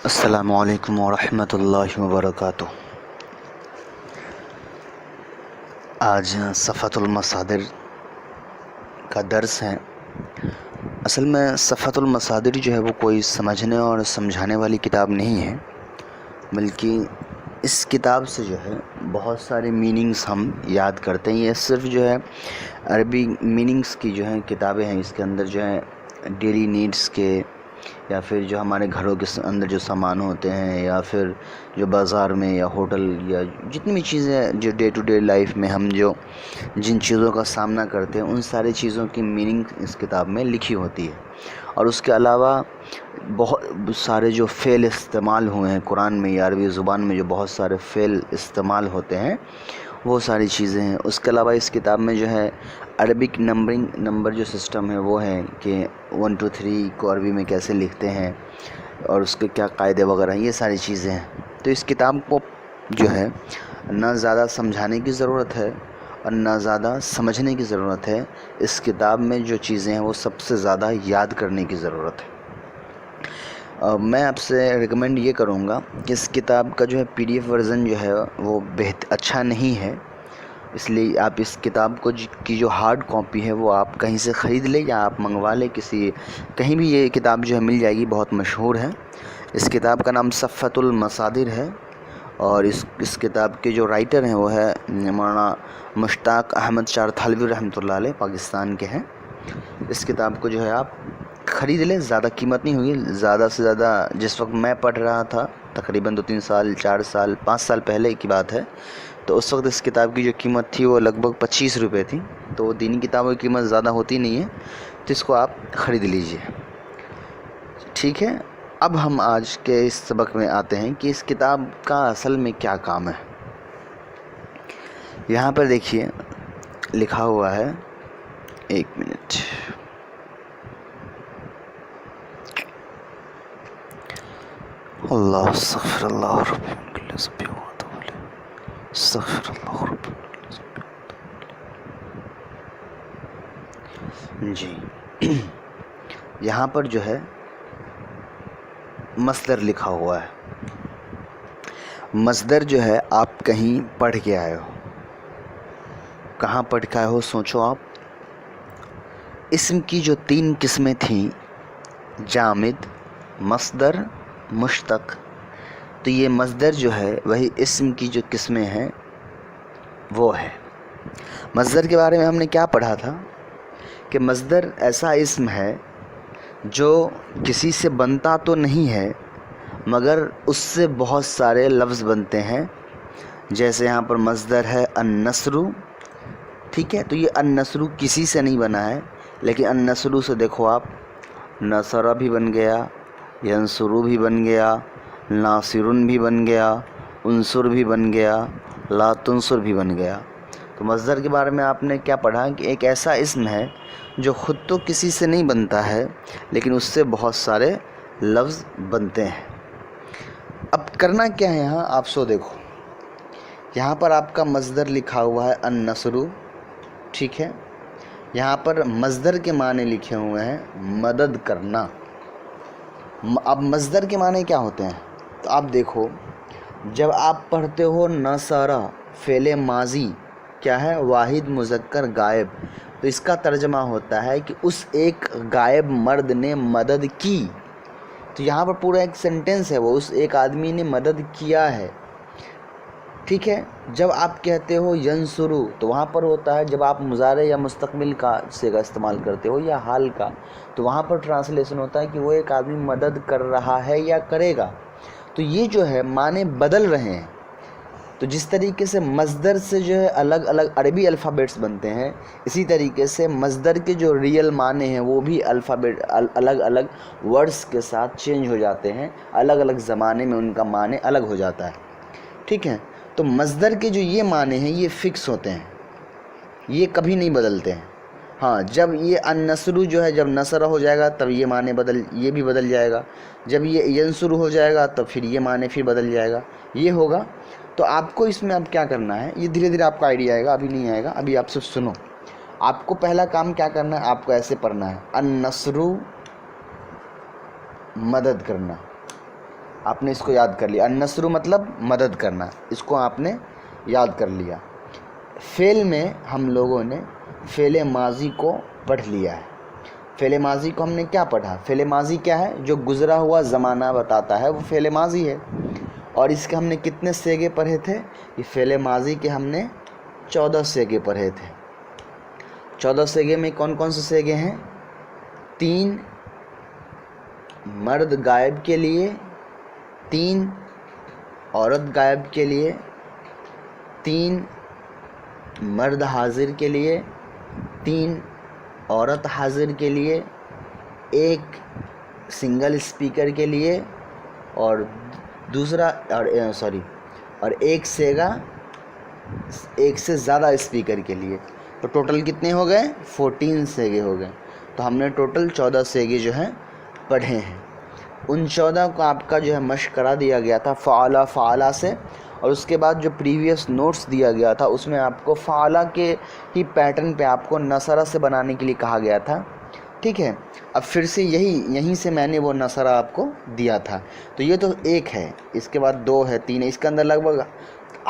السلام علیکم ورحمۃ اللہ وبرکاتہ۔ آج صفحۃ المصادر کا درس ہے۔ اصل میں صفحۃ المصادر جو ہے وہ کوئی سمجھنے اور سمجھانے والی کتاب نہیں ہے، بلکہ اس کتاب سے جو ہے بہت سارے میننگز ہم یاد کرتے ہیں۔ یہ صرف جو ہے عربی میننگز کی جو ہے کتابیں ہیں۔ اس کے اندر جو ہے ڈیلی نیڈس کے یا پھر جو ہمارے گھروں کے اندر جو سامان ہوتے ہیں، یا پھر جو بازار میں یا ہوٹل یا جتنی بھی چیزیں جو ڈے ٹو ڈے لائف میں ہم جن چیزوں کا سامنا کرتے ہیں، ان ساری چیزوں کی میننگ اس کتاب میں لکھی ہوتی ہے۔ اور اس کے علاوہ بہت سارے جو فعل استعمال ہوئے ہیں قرآن میں یا عربی زبان میں، جو بہت سارے فعل استعمال ہوتے ہیں، وہ ساری چیزیں ہیں۔ اس کے علاوہ اس کتاب میں جو ہے عربک نمبر جو سسٹم ہے وہ ہے کہ 1 2 3 کو عربی میں کیسے لکھتے ہیں اور اس کے کیا قاعدے وغیرہ ہیں، یہ ساری چیزیں ہیں۔ تو اس کتاب کو جو ہے نہ زیادہ سمجھانے کی ضرورت ہے اور نہ زیادہ سمجھنے کی ضرورت ہے۔ اس کتاب میں جو چیزیں ہیں وہ سب سے زیادہ یاد کرنے کی ضرورت ہے۔ میں آپ سے ریکمینڈ یہ کروں گا کہ اس کتاب کا جو ہے PDF ورژن جو ہے وہ اچھا نہیں ہے، اس لیے آپ اس کتاب کی جو ہارڈ کاپی ہے وہ آپ کہیں سے خرید لیں یا آپ منگوا لیں، کہیں بھی یہ کتاب جو ہے مل جائے گی، بہت مشہور ہے۔ اس کتاب کا نام صفحۃ المصادر ہے، اور اس کتاب کے جو رائٹر ہیں وہ ہے مولانا مشتاق احمد چار تھالوی رحمۃ اللہ علیہ، پاکستان کے ہیں۔ اس کتاب کو جو ہے آپ خرید لیں، زیادہ قیمت نہیں ہوگی۔ زیادہ سے زیادہ جس وقت میں پڑھ رہا تھا، تقریباً 2 3 سال 4 سال 5 سال پہلے کی بات ہے، تو اس وقت اس کتاب کی جو قیمت تھی وہ لگ بھگ 25 روپے تھی۔ تو دینی کتابوں کی قیمت زیادہ ہوتی نہیں ہے، تو اس کو آپ خرید لیجئے، ٹھیک ہے۔ اب ہم آج کے اس سبق میں آتے ہیں کہ اس کتاب کا اصل میں کیا کام ہے۔ یہاں پر دیکھیے لکھا ہوا ہے، ایک منٹ، اللہ استغفر اللہ رب استغفر اللہ رب جی۔ یہاں پر جو ہے مصدر لکھا ہوا ہے۔ مصدر جو ہے آپ کہیں پڑھ کے آئے ہو، کہاں پڑھ کے آئے ہو سوچو آپ۔ اسم کی جو 3 قسمیں تھیں، جامد، مصدر، مشتق، تو یہ مصدر جو ہے وہی اسم کی جو قسمیں ہیں وہ ہے۔ مصدر کے بارے میں ہم نے کیا پڑھا تھا کہ مصدر ایسا اسم ہے جو کسی سے بنتا تو نہیں ہے، مگر اس سے بہت سارے لفظ بنتے ہیں۔ جیسے یہاں پر مصدر ہے النصر، ٹھیک ہے، تو یہ النصر کسی سے نہیں بنا ہے، لیکن النصر سے دیکھو آپ، نصر بھی بن گیا، ینصر بھی بن گیا، ناصر بھی بن گیا، انصر بھی بن گیا، لا تنصر بھی بن گیا۔ تو مصدر کے بارے میں آپ نے کیا پڑھا کہ ایک ایسا اسم ہے جو خود تو کسی سے نہیں بنتا ہے، لیکن اس سے بہت سارے لفظ بنتے ہیں۔ اب کرنا کیا ہے یہاں، آپ سو دیکھو، یہاں پر آپ کا مصدر لکھا ہوا ہے النصر، ٹھیک ہے۔ یہاں پر مصدر کے معنی لکھے ہوئے ہیں مدد کرنا۔ اب مصدر کے معنی کیا ہوتے ہیں، تو آپ دیکھو، جب آپ پڑھتے ہو نصرہ فعل ماضی کیا ہے، واحد مذکر غائب، تو اس کا ترجمہ ہوتا ہے کہ اس ایک غائب مرد نے مدد کی۔ تو یہاں پر پورا ایک سینٹنس ہے، وہ اس ایک آدمی نے مدد کیا ہے، ٹھیک ہے۔ جب آپ کہتے ہو ینصرو، تو وہاں پر ہوتا ہے جب آپ مضارع یا مستقبل کا صیغہ استعمال کرتے ہو یا حال کا، تو وہاں پر ٹرانسلیشن ہوتا ہے کہ وہ ایک آدمی مدد کر رہا ہے یا کرے گا۔ تو یہ جو ہے معنی بدل رہے ہیں۔ تو جس طریقے سے مصدر سے جو ہے الگ الگ عربی الفابیٹس بنتے ہیں، اسی طریقے سے مصدر کے جو ریئل معنی ہیں وہ بھی الگ الگ ورڈز کے ساتھ چینج ہو جاتے ہیں، الگ الگ زمانے میں ان کا معنی الگ ہو جاتا ہے، ٹھیک ہے۔ تو مصدر کے جو یہ معنی ہیں یہ فکس ہوتے ہیں، یہ کبھی نہیں بدلتے ہیں۔ ہاں، جب یہ النصر جو ہے جب نصر ہو جائے گا تب یہ معنی یہ بھی بدل جائے گا، جب یہ ینصر ہو جائے گا تب پھر یہ معنی پھر بدل جائے گا، یہ ہوگا۔ تو آپ کو اس میں اب کیا کرنا ہے، یہ دھیرے دھیرے آپ کا آئیڈیا آئے گا، ابھی نہیں آئے گا، ابھی آپ صرف سنو۔ آپ کو پہلا کام کیا کرنا ہے، آپ کو ایسے پڑھنا ہے النصر، مدد کرنا، آپ نے اس کو یاد کر لیا. النصر مطلب مدد کرنا, اس کو آپ نے یاد کر لیا. فعل میں ہم لوگوں نے فعل ماضی کو پڑھ لیا ہے. فعل ماضی کو ہم نے کیا پڑھا؟ فعل ماضی کیا ہے؟ جو گزرا ہوا زمانہ بتاتا ہے وہ فعل ماضی ہے. اور اس کے ہم نے کتنے سیگے پڑھے تھے؟ یہ فعل ماضی کے ہم نے 14 سیگے پڑھے تھے. 14 سیگے میں کون کون سے سیگے ہیں؟ 3 مرد غائب کے لیے, 3 عورت غائب کے لیے, 3 مرد حاضر کے لیے, 3 عورت حاضر کے لیے, 1 سنگل اسپیکر کے لیے, اور دوسرا اور 1 سیگا 1 سے زیادہ اسپیکر کے لیے. تو ٹوٹل کتنے ہو گئے؟ 14 سیگے ہو گئے. تو ہم نے ٹوٹل 14 سیگے جو ہیں پڑھے ہیں. ان 14 کو آپ کا جو ہے مشق کرا دیا گیا تھا فعلا فعلا سے, اور اس کے بعد جو پریویس نوٹس دیا گیا تھا اس میں آپ کو فعلا کے ہی پیٹرن پہ آپ کو نصرہ سے بنانے کے لیے کہا گیا تھا. ٹھیک ہے, اب پھر سے یہیں سے میں نے وہ نصرہ آپ کو دیا تھا. تو یہ تو 1 ہے, اس کے بعد 2 ہے, 3 ہے, اس کے اندر لگ بھگ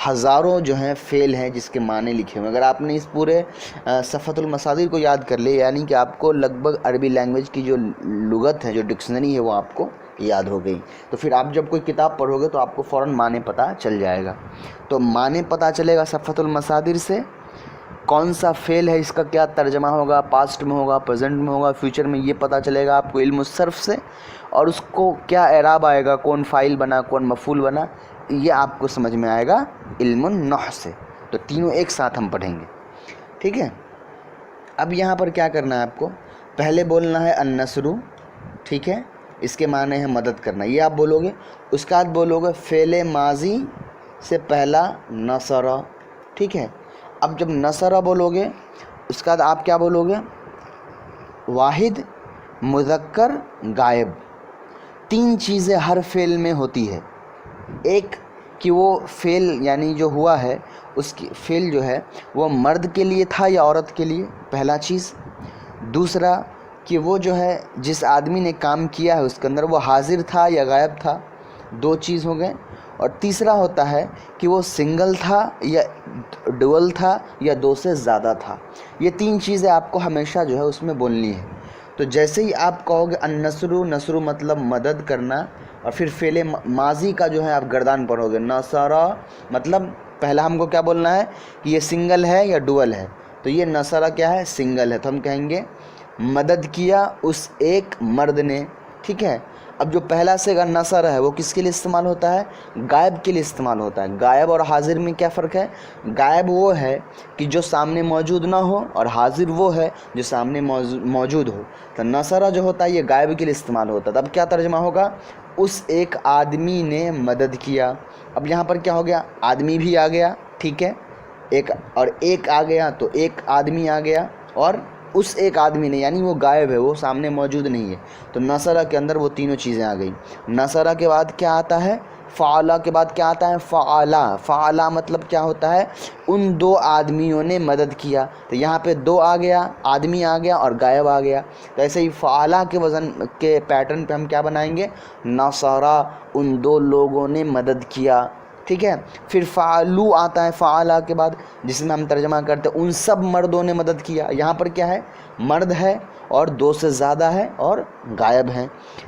ہزاروں جو ہیں فعل ہیں جس کے معنی لکھے ہوئے ہیں. اگر آپ نے اس پورے صفحۃ المصادر کو یاد کر لے, یعنی کہ آپ کو لگ بھگ عربی لینگویج کی جو لغت ہے, جو ڈکشنری ہے, وہ آپ کو یاد ہو گئی. تو پھر آپ جب کوئی کتاب پڑھو گے تو آپ کو فوراً معنی پتہ چل جائے گا. تو معنی پتہ چلے گا صفحۃ المصادر سے, کون سا فعل ہے, اس کا کیا ترجمہ ہوگا, پاسٹ میں ہوگا, پریزنٹ میں ہوگا, فیوچر میں, یہ پتہ چلے گا آپ کو علم الصرف سے. اور اس کو کیا اعراب آئے گا, کون فاعل بنا, کون مفعول بنا, یہ آپ کو سمجھ میں آئے گا علم النحو سے. تو تینوں ایک ساتھ ہم پڑھیں گے. ٹھیک ہے, اب یہاں پر کیا کرنا ہے آپ کو؟ پہلے بولنا ہے النصر. ٹھیک ہے, اس کے معنی ہے مدد کرنا, یہ آپ بولو گے. اس کے بعد بولو گے فعل ماضی سے پہلا نصرہ. ٹھیک ہے, اب جب نصرہ بولو گے اس کے بعد آپ کیا بولو گے؟ واحد, مذکر, غائب. 3 چیزیں ہر فعل میں ہوتی ہے. ایک کہ وہ فعل یعنی جو ہوا ہے اس کی فعل جو ہے وہ مرد کے لیے تھا یا عورت کے لیے, پہلا چیز. دوسرا کہ وہ جو ہے جس آدمی نے کام کیا ہے اس کے اندر وہ حاضر تھا یا غائب تھا, 2 چیز ہو گئے. اور تیسرا ہوتا ہے کہ وہ سنگل تھا یا ڈوئل تھا یا 2 سے زیادہ تھا. یہ 3 چیزیں آپ کو ہمیشہ جو ہے اس میں بولنی ہے. تو جیسے ہی آپ کہو گے النصر, نصر مطلب مدد کرنا, اور پھر فعل ماضی کا جو ہے آپ گردان پڑھو گے. نصرہ مطلب پہلا ہم کو کیا بولنا ہے کہ یہ سنگل ہے یا ڈوئل ہے. تو یہ نصرہ کیا ہے؟ سنگل ہے. تو ہم کہیں گے مدد کیا اس ایک مرد نے. ٹھیک ہے, اب جو پہلا سے نصرہ ہے وہ کس کے لیے استعمال ہوتا ہے؟ غائب کے لیے استعمال ہوتا ہے. غائب اور حاضر میں کیا فرق ہے؟ غائب وہ ہے کہ جو سامنے موجود نہ ہو, اور حاضر وہ ہے جو سامنے موجود ہو. تو نصرہ جو ہوتا ہے یہ غائب کے لیے استعمال ہوتا ہے. تب کیا ترجمہ ہوگا؟ اس ایک آدمی نے مدد کیا. اب یہاں پر کیا ہو گیا؟ آدمی بھی آ گیا. ٹھیک ہے, ایک آ گیا تو ایک آدمی آ گیا, اور اس ایک آدمی نے یعنی وہ غائب ہے, وہ سامنے موجود نہیں ہے. تو نصرہ کے اندر وہ تینوں چیزیں آ گئیں. نصرہ کے بعد کیا آتا ہے؟ فعلا کے بعد کیا آتا ہے؟ فعلا. فعلا مطلب کیا ہوتا ہے؟ ان 2 آدمیوں نے مدد کیا. تو یہاں پہ 2 آ گیا, آدمی آ گیا اور غائب آ گیا. تو ایسے ہی فعلا کے وزن کے پیٹرن پہ ہم کیا بنائیں گے؟ نصرہ, ان 2 لوگوں نے مدد کیا. ٹھیک ہے, پھر فعلو آتا ہے فعلا کے بعد, جس میں ہم ترجمہ کرتے ہیں ان سب مردوں نے مدد کیا. یہاں پر کیا ہے؟ مرد ہے اور 2 سے زیادہ ہے اور غائب ہیں.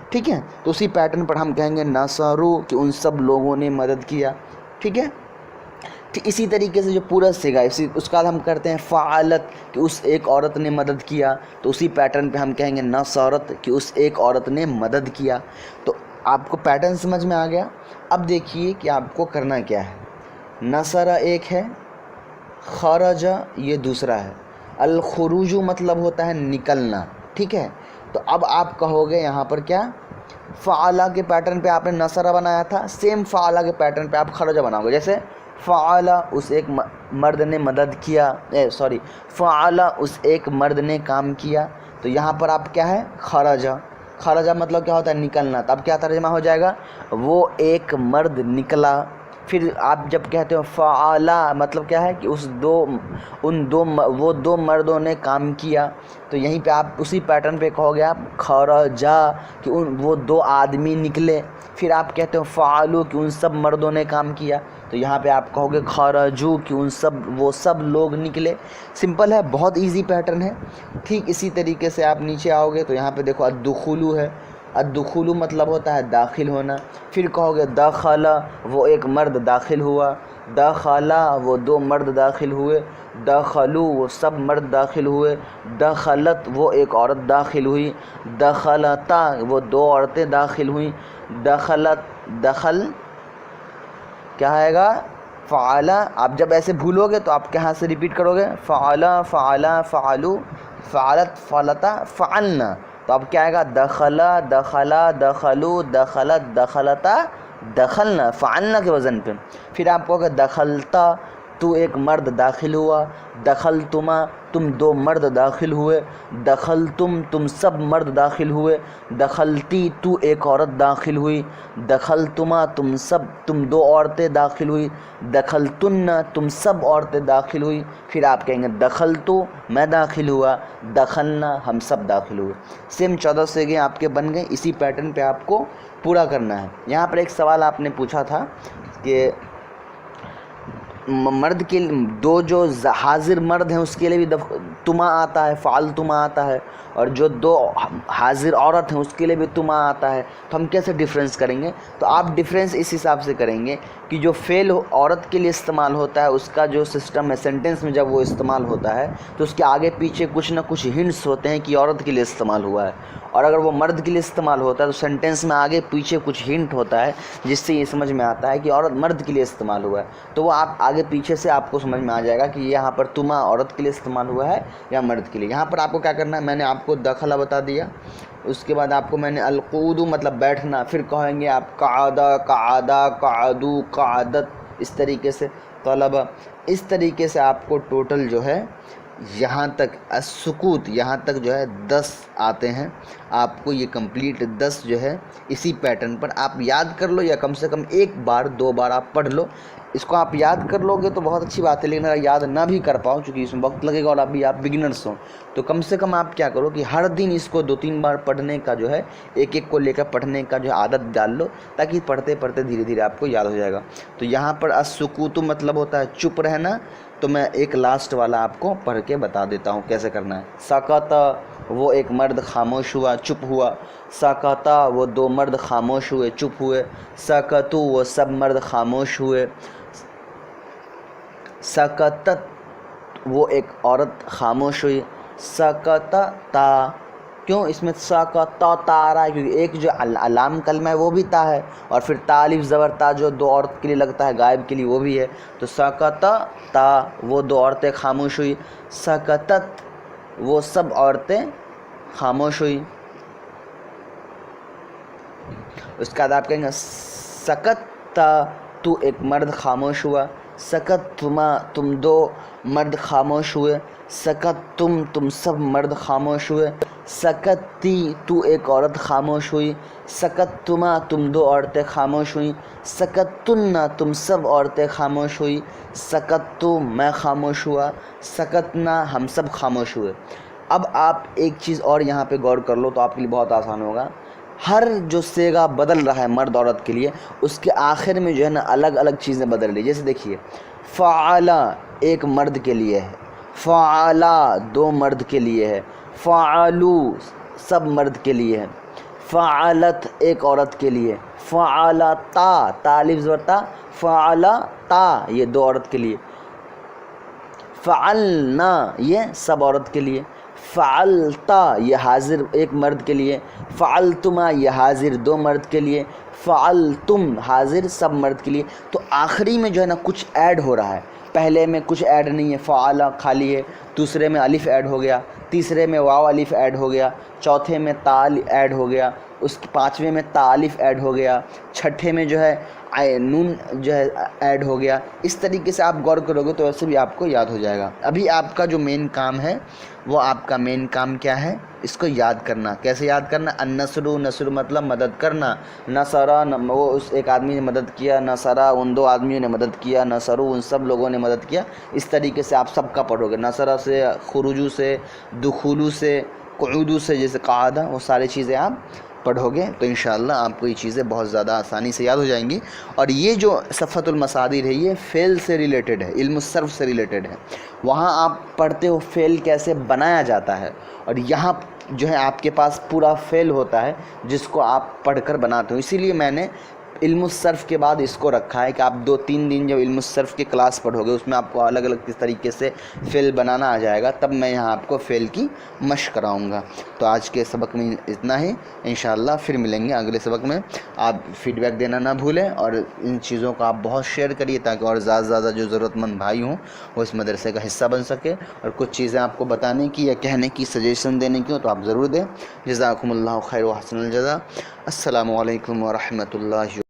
ٹھیک ہے, تو اسی پیٹرن پر ہم کہیں گے نصرو کہ ان سب لوگوں نے مدد کیا. ٹھیک ہے, اسی طریقے سے جو پورا سیگا اس کے بعد ہم کرتے ہیں فعالت کہ اس ایک عورت نے مدد کیا. تو اسی پیٹرن پہ ہم کہیں گے نصرت کہ اس ایک عورت نے مدد کیا. تو آپ کو پیٹرن سمجھ میں آ گیا. اب دیکھیے کہ آپ کو کرنا کیا ہے. نصرہ ایک ہے, خرج یہ دوسرا ہے. الخروج مطلب ہوتا ہے نکلنا. ٹھیک ہے, تو اب آپ کہو گے یہاں پر کیا؟ فعلا کے پیٹرن پہ آپ نے نصرہ بنایا تھا, سیم فعلا کے پیٹرن پہ آپ خرج بناؤ گے. جیسے فعلا اس ایک مرد نے مدد کیا, فعلا اس ایک مرد نے کام کیا. تو یہاں پر آپ کیا ہے؟ خرج. خرج مطلب کیا ہوتا ہے؟ نکلنا. تو اب کیا ترجمہ ہو جائے گا؟ وہ ایک مرد نکلا. پھر آپ جب کہتے ہو فعلا مطلب کیا ہے کہ وہ 2 مردوں نے کام کیا. تو یہیں پہ آپ اسی پیٹرن پہ کہو گے آپ خرجا کہ وہ 2 آدمی نکلے. پھر آپ کہتے ہو فعلو کہ ان سب مردوں نے کام کیا، تو یہاں پہ آپ کہو گے خرجو کہ وہ سب لوگ نکلے. سمپل ہے، بہت ایزی پیٹرن ہے. ٹھیک اسی طریقے سے آپ نیچے آؤ گے تو یہاں پہ دیکھو الدخولو ہے. الدخولو مطلب ہوتا ہے داخل ہونا. پھر کہو گے دخل وہ ایک مرد داخل ہوا، دخلا وہ دو مرد داخل ہوئے، دخلو وہ سب مرد داخل ہوئے، دخلت وہ ایک عورت داخل ہوئی، دخلتا وہ دو عورتیں داخل ہوئیں، دخل کیا آئے گا فعلا. آپ جب ایسے بھولو گے تو آپ کہاں سے ریپیٹ کرو گے فعلا فعلا فعلو فعلت فعلتا فعلنا. تو اب کیا آئے گا دخلا دخلا دخلو دخلت دخلتا دخلنا فعلنا کے وزن پہ. پھر آپ کہو گے دخلتا تو ایک مرد داخل ہوا، دخلتما تم دو مرد داخل ہوئے، دخلتم تم سب مرد داخل ہوئے، دخلتی تو ایک عورت داخل ہوئی، دخلتما تم دو عورتیں داخل ہوئی، دخلتن تم سب عورتیں داخل ہوئی. پھر آپ کہیں گے دخلتو میں داخل ہوا، دخلنا ہم سب داخل ہوئے. سیم 14 سیگے آپ کے بن گئے. اسی پیٹرن پہ آپ کو پورا کرنا ہے. یہاں پر ایک سوال آپ نے پوچھا تھا کہ مرد کے دو جو حاضر مرد ہیں اس کے لیے بھی تما آتا ہے، فعل تما آتا ہے، اور جو دو حاضر عورت ہیں اس کے لیے بھی تما آتا ہے. تو ہم کیسے ڈیفرنس کریں گے؟ تو آپ ڈیفرنس اس حساب سے کریں گے کہ جو فعل عورت کے لیے استعمال ہوتا ہے اس کا جو سسٹم ہے سینٹنس میں جب وہ استعمال ہوتا ہے تو اس کے آگے پیچھے کچھ نہ کچھ ہنٹس ہوتے ہیں کہ عورت کے لیے استعمال ہوا ہے. اور اگر وہ مرد کے لیے استعمال ہوتا ہے تو سینٹنس میں آگے پیچھے کچھ ہنٹ ہوتا ہے جس سے یہ سمجھ میں آتا ہے کہ عورت مرد کے لیے استعمال ہوا ہے. تو وہ آپ آگے پیچھے سے آپ کو سمجھ میں آ جائے گا کہ یہاں پر تما عورت کے لیے استعمال ہوا ہے یا مرد کے لیے. یہاں پر آپ کو کیا کرنا ہے، میں نے آپ کو دخلہ بتا دیا، اس کے بعد آپ کو میں نے القعود مطلب بیٹھنا، پھر کہیں گے آپ قعدہ قعدہ قعدو قعدت، اس طریقے سے طلبہ. اس طریقے سے آپ کو ٹوٹل جو ہے یہاں تک السکوت یہاں تک جو ہے 10 آتے ہیں. آپ کو یہ کمپلیٹ 10 جو ہے اسی پیٹرن پر آپ یاد کر لو، یا کم سے کم ایک بار 2 بار آپ پڑھ لو. اس کو آپ یاد کر لو گے تو بہت اچھی بات ہے، لیکن اگر یاد نہ بھی کر پاؤ چونکہ اس میں وقت لگے گا اور ابھی آپ بگنرس ہوں، تو کم سے کم آپ کیا کرو کہ ہر دن اس کو 2-3 بار پڑھنے کا جو ہے ایک ایک کو لے کر پڑھنے کا جو عادت ڈال لو، تاکہ پڑھتے پڑھتے دھیرے دھیرے آپ کو یاد ہو جائے گا. تو یہاں پر السکوت مطلب ہوتا ہے چپ رہنا. تو میں ایک لاسٹ والا آپ کو پڑھ کے بتا دیتا ہوں کیسے کرنا ہے. سکت وہ ایک مرد خاموش ہوا چپ ہوا، سکتا وہ دو مرد خاموش ہوئے چپ ہوئے، سکتو وہ سب مرد خاموش ہوئے، سکتت وہ ایک عورت خاموش ہوئی، سکتتا کیوں اس میں سکتا تا آ رہا ہے؟ کیونکہ ایک جو علام کلمہ ہے وہ بھی تا ہے، اور پھر تا الف زبر تا جو دو عورت کے لیے لگتا ہے غائب کے لیے وہ بھی ہے. تو سکتا تا وہ دو عورتیں خاموش ہوئی، سکتت وہ سب عورتیں خاموش ہوئی. اس کے بعد آپ کہیں گے سکتا تو ایک مرد خاموش ہوا، سکت تم دو مرد خاموش ہوئے، سکت تم سب مرد خاموش ہوئے، سکتی تو ایک عورت خاموش ہوئی، سکت تم دو عورتیں خاموش ہوئیں، سکتن تم سب عورتیں خاموش ہوئی، سکت میں خاموش ہوا، سکتنا ہم سب خاموش ہوئے. اب آپ ایک چیز اور یہاں پہ غور کر لو تو آپ کے لیے بہت آسان ہوگا. ہر جو سیگا بدل رہا ہے مرد عورت کے لیے اس کے آخر میں جو ہے نا الگ الگ چیزیں بدل رہی. جیسے دیکھیے فعلا ایک مرد کے لیے ہے، فعلا دو مرد کے لیے ہے، فعلو سب مرد کے لیے ہے، فعلت ایک عورت کے لیے، فعلتا الف زبر تا، فعلتا یہ دو عورت کے لیے، فعلنا یہ سب عورت کے لیے، فعلتا یہ حاضر ایک مرد کے لیے، فعلتما یہ حاضر دو مرد کے لیے، فعلتم حاضر سب مرد کے لیے. تو آخری میں جو ہے نا کچھ ایڈ ہو رہا ہے. پہلے میں کچھ ایڈ نہیں ہے، فعلا خالی ہے، دوسرے میں الف ایڈ ہو گیا، تیسرے میں واو الف ایڈ ہو گیا، چوتھے میں تا ایڈ ہو گیا، اس پانچویں میں تا الف ایڈ ہو گیا، چھٹے میں جو ہے نون جو ہے ایڈ ہو گیا. اس طریقے سے آپ غور کرو گے تو ایسے بھی آپ کو یاد ہو جائے گا. ابھی آپ کا جو مین کام ہے وہ آپ کا مین کام کیا ہے، اس کو یاد کرنا. کیسے یاد کرنا؟ النصر نصر مطلب مدد کرنا، نصرا وہ اس ایک آدمی نے مدد کیا، نصرا ان دو آدمیوں نے مدد کیا، نصرو ان سب لوگوں نے مدد کیا. اس طریقے سے آپ سب کا پڑھو گے. نصرا سے، خروجو سے، دخولو سے، قعودو سے، جیسے قعدہ، وہ ساری چیزیں آپ پڑھو گے تو انشاءاللہ آپ کو یہ چیزیں بہت زیادہ آسانی سے یاد ہو جائیں گی. اور یہ جو صفحۃ المصادر ہے یہ فعل سے ریلیٹڈ ہے، علم الصرف سے ریلیٹڈ ہے. وہاں آپ پڑھتے ہو فعل کیسے بنایا جاتا ہے، اور یہاں جو ہے آپ کے پاس پورا فعل ہوتا ہے جس کو آپ پڑھ کر بناتے ہو. اسی لیے میں نے علم الصرف کے بعد اس کو رکھا ہے کہ آپ 2-3 دن جب علم الصرف کی کلاس پڑھو گے اس میں آپ کو الگ الگ کس طریقے سے فعل بنانا آ جائے گا، تب میں یہاں آپ کو فعل کی مشق کراؤں گا. تو آج کے سبق میں اتنا ہی، انشاءاللہ پھر ملیں گے اگلے سبق میں. آپ فیڈ بیک دینا نہ بھولیں اور ان چیزوں کو آپ بہت شیئر کریے تاکہ اور زیادہ سے زیادہ جو ضرورت مند بھائی ہوں وہ اس مدرسے کا حصہ بن سکے. اور کچھ چیزیں آپ کو بتانے کی یا کہنے کی، سجیشن دینے کی ہو تو آپ ضرور دیں. جزاکم اللہ خیر و حسن الجزا. السلام علیکم ورحمۃ اللہ.